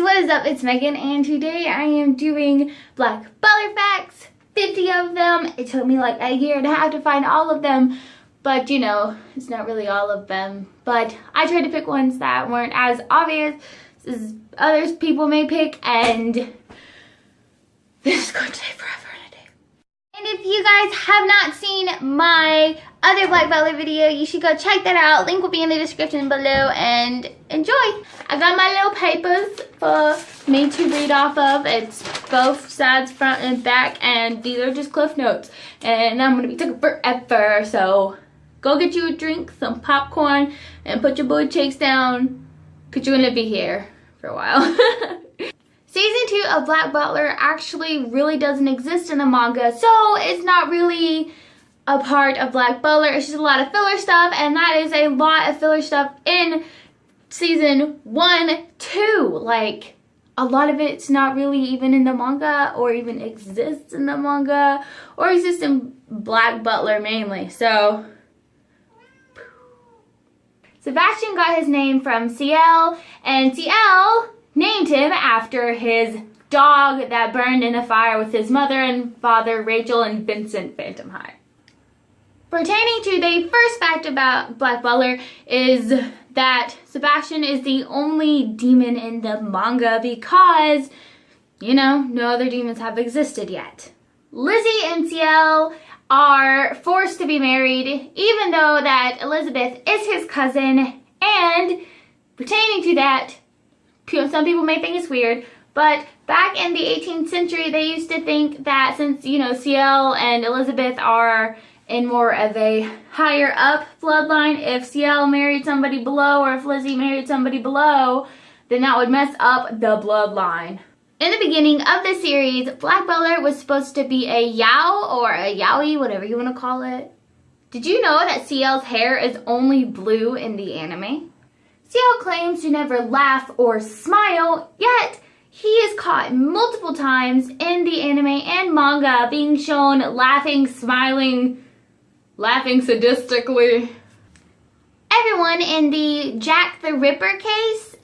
what is up? It's Megan, and today I am doing Black Butler facts, 50 of them. It took me like a year and a half to find all of them, but you know, it's not really all of them. But I tried to pick ones that weren't as obvious as others people may pick, and this is going to take forever and a day. And if you guys have not seen my other Black Butler video, you should go check that out. Link will be in the description below, and enjoy. I got my little papers for me to read off of. It's both sides, front and back, and these are just cliff notes. And I'm gonna be taking forever, so go get you a drink, some popcorn, and put your butt cheeks down, because you're gonna be here for a while. Season 2 of Black Butler actually really doesn't exist in the manga, so it's not really a part of Black Butler. It's just a lot of filler stuff, and that is a lot of filler stuff in season 1, 2. Like, a lot of it's not really even in the manga, or even exists in the manga, or exists in Black Butler mainly. So Sebastian got his name from Ciel, and Ciel named him after his dog that burned in a fire with his mother and father, Rachel and Vincent Phantom High. Pertaining to the first fact about Black Butler is that Sebastian is the only demon in the manga because, you know, no other demons have existed yet. Lizzie and Ciel are forced to be married, even though that Elizabeth is his cousin, and pertaining to that, some people may think it's weird, but back in the 18th century, they used to think that since, you know, Ciel and Elizabeth are in more of a higher up bloodline, if Ciel married somebody below or if Lizzie married somebody below, then that would mess up the bloodline. In the beginning of the series, Black Butler was supposed to be a Yao or a Yaoi, whatever you want to call it. Did you know that Ciel's hair is only blue in the anime? Ciel claims to never laugh or smile, yet he is caught multiple times in the anime and manga being shown laughing, smiling, laughing sadistically. Everyone in the Jack the Ripper case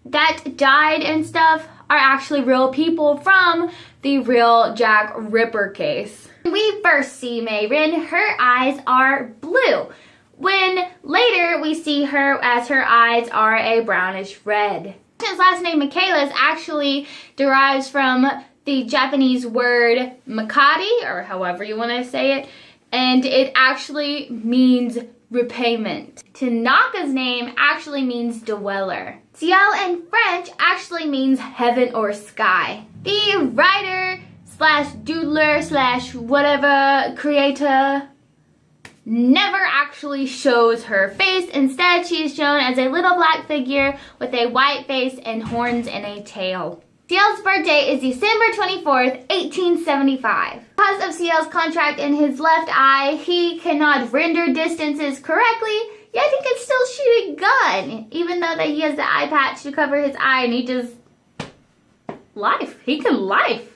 that died and stuff are actually real people from the real Jack Ripper case. When we first see Mayrin, her eyes are blue, when later we see her as her eyes are a brownish red. His last name Michaelis actually derives from the Japanese word makati, or however you want to say it, and it actually means repayment. Tanaka's name actually means dweller. Ciel in French actually means heaven or sky. The writer slash doodler slash whatever creator never actually shows her face. Instead, she is shown as a little black figure with a white face and horns and a tail. Ciel's birthday is December 24th, 1875. Because of Ciel's contract in his left eye, he cannot render distances correctly, yet he can still shoot a gun, even though that he has the eye patch to cover his eye, and he just he can life.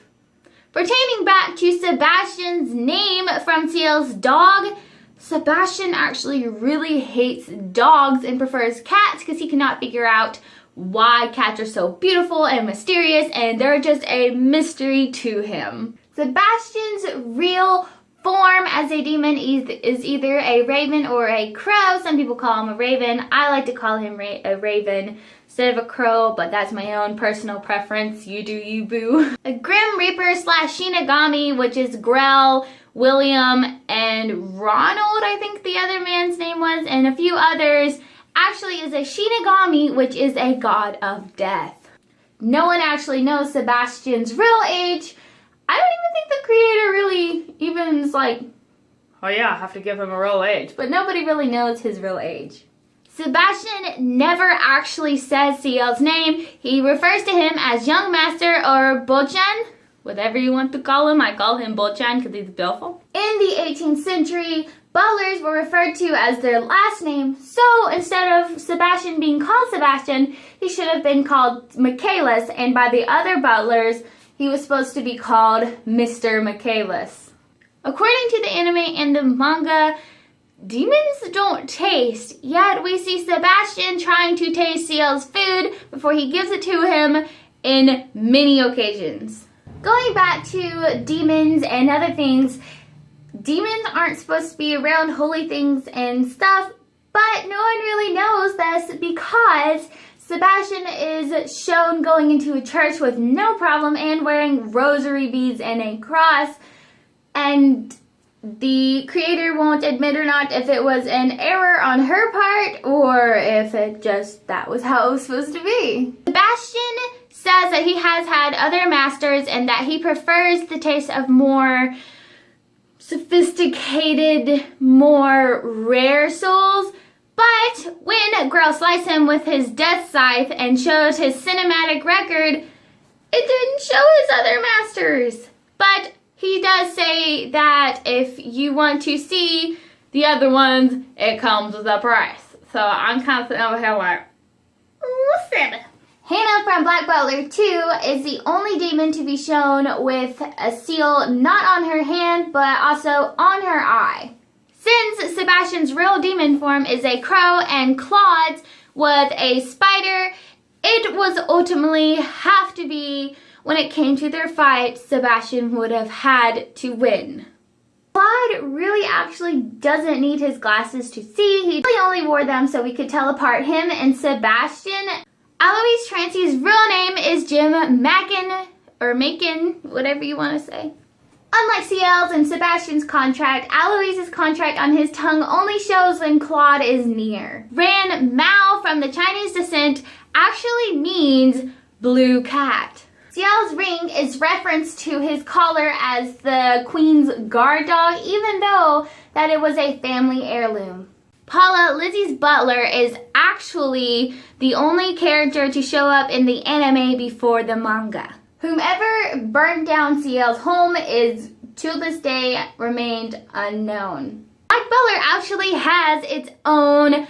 Pertaining back to Sebastian's name from Ciel's dog, Sebastian actually really hates dogs and prefers cats because he cannot figure out why cats are so beautiful and mysterious, and they're just a mystery to him. Sebastian's real form as a demon is either a raven or a crow. Some people call him a raven. I like to call him a raven instead of a crow, but that's my own personal preference. You do you, boo. A Grim Reaper slash Shinigami, which is Grell, William, and Ronald, I think the other man's name was, and a few others, actually is a Shinigami, which is a god of death. No one actually knows Sebastian's real age. I don't even think the creator really even is like, oh yeah, I have to give him a real age. But nobody really knows his real age. Sebastian never actually says Ciel's name. He refers to him as Young Master or Bochan. Whatever you want to call him, I call him Bochan because he's beautiful. In the 18th century, butlers were referred to as their last name, so instead of Sebastian being called Sebastian, he should have been called Michaelis, and by the other butlers, he was supposed to be called Mr. Michaelis. According to the anime and the manga, demons don't taste, yet we see Sebastian trying to taste Ciel's food before he gives it to him, in many occasions. Going back to demons and other things, demons aren't supposed to be around holy things and stuff, but no one really knows this because Sebastian is shown going into a church with no problem and wearing rosary beads and a cross, and the creator won't admit or not if it was an error on her part or if it just that was how it was supposed to be. Sebastian says that he has had other masters and that he prefers the taste of more sophisticated, more rare souls. But when Grell sliced him with his death scythe and showed his cinematic record, it didn't show his other masters. But he does say that if you want to see the other ones, it comes with a price. So I'm kind of sitting over here like, listen. Hannah from Black Butler 2 is the only demon to be shown with a seal not on her hand, but also on her eye. Since Sebastian's real demon form is a crow and Claude's was a spider, it was ultimately have to be, when it came to their fight, Sebastian would have had to win. Claude really actually doesn't need his glasses to see. He really only wore them so we could tell apart him and Sebastian. Alois Trancy's real name is Jim Macon, whatever you want to say. Unlike CL's and Sebastian's contract, Alois's contract on his tongue only shows when Claude is near. Ran Mao from the Chinese descent actually means blue cat. CL's ring is referenced to his collar as the Queen's guard dog, even though that it was a family heirloom. Paula, Lizzie's butler, is actually the only character to show up in the anime before the manga. Whomever burned down CL's home is, to this day, remained unknown. Black Butler actually has its own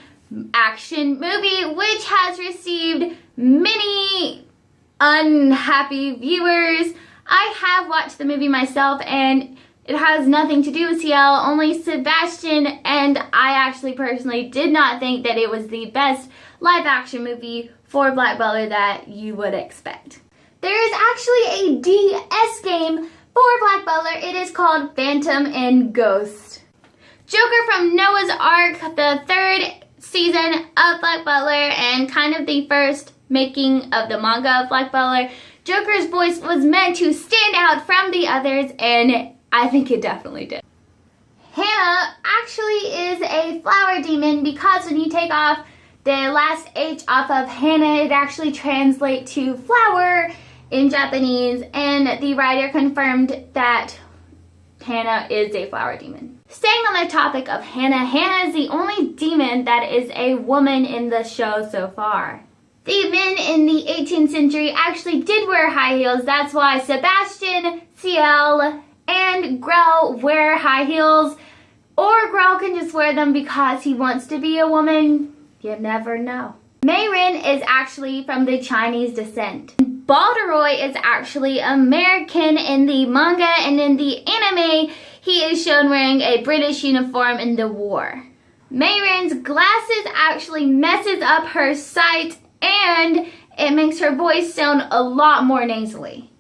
action movie, which has received many unhappy viewers. I have watched the movie myself, and it has nothing to do with CL, only Sebastian, and I actually personally did not think that it was the best live action movie for Black Butler that you would expect. There is actually a DS game for Black Butler. It is called Phantom and Ghost. Joker from Noah's Ark, the third season of Black Butler and kind of the first making of the manga of Black Butler. Joker's voice was meant to stand out from the others, and I think it definitely did. Hannah actually is a flower demon because when you take off the last H off of Hannah, it actually translates to flower in Japanese, and the writer confirmed that Hannah is a flower demon. Staying on the topic of Hannah, Hannah is the only demon that is a woman in the show so far. The men in the 18th century actually did wear high heels. That's why Sebastian, CL, and Grell wear high heels. Or Grell can just wear them because he wants to be a woman. You never know. Mayrin is actually from the Chinese descent. Balderoy is actually American in the manga, and in the anime, he is shown wearing a British uniform in the war. Mayrin's glasses actually messes up her sight, and it makes her voice sound a lot more nasally.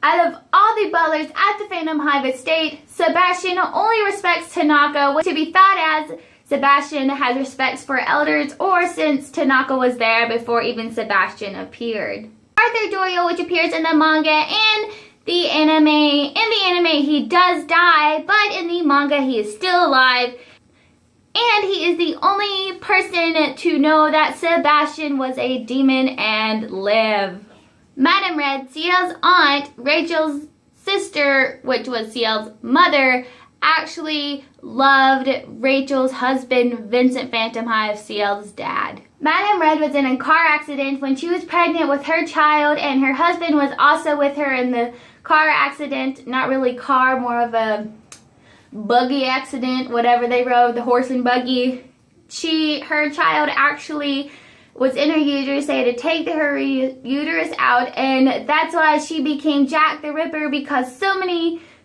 Out of all the butlers at the Phantom Hive Estate, Sebastian only respects Tanaka, which to be thought as Sebastian has respects for elders, or since Tanaka was there before even Sebastian appeared. Arthur Doyle, which appears in the manga and the anime. In the anime, he does die, but in the manga, he is still alive. And he is the only person to know that Sebastian was a demon and lived. Madame Red, CL's aunt, Rachel's sister, which was CL's mother, actually loved Rachel's husband, Vincent Phantom Hive, CL's dad. Madame Red was in a car accident when she was pregnant with her child, and her husband was also with her in the car accident. Not really car, more of a buggy accident, whatever they rode, the horse and buggy. Her child actually was in her uterus. They had to take her uterus out, and that's why she became Jack the Ripper, because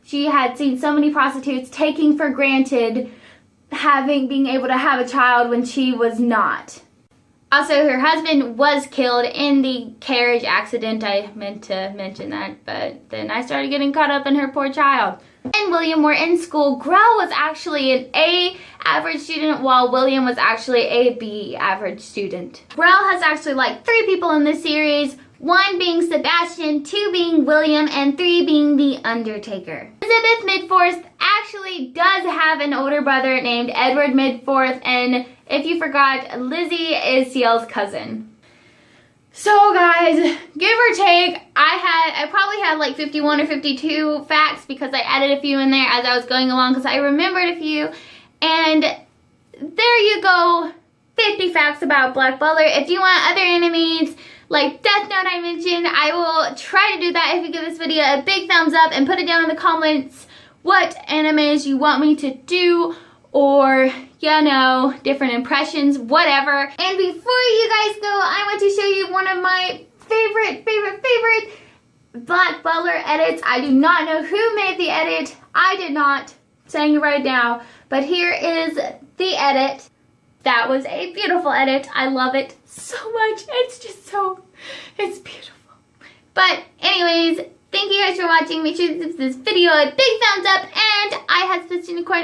she had seen so many prostitutes taking for granted being able to have a child when she was not. Also, her husband was killed in the carriage accident. I meant to mention that, but then I started getting caught up in her poor child. And William were in school. Grell was actually an A average student, while William was actually a B average student. Grell has actually like 3 people in this series, 1 being Sebastian, 2 being William, and 3 being the Undertaker. Elizabeth Midforth actually does have an older brother named Edward Midforth, and if you forgot, Lizzie is CL's cousin. So guys, give or take, I probably had like 51 or 52 facts because I added a few in there as I was going along because I remembered a few. And there you go, 50 facts about Black Butler. If you want other enemies like Death Note I mentioned, I will try to do that if you give this video a big thumbs up and put it down in the comments what animes you want me to do, or, you know, different impressions, whatever. And before you guys go, I want to show you one of my favorite Black Butler edits. I do not know who made the edit. I did not, saying it right now. But here is the edit. That was a beautiful edit. I love it so much. It's just so, it's beautiful. But anyways, thank you guys for watching. Make sure to give this video a big thumbs up. And I have Stitch Unicorn.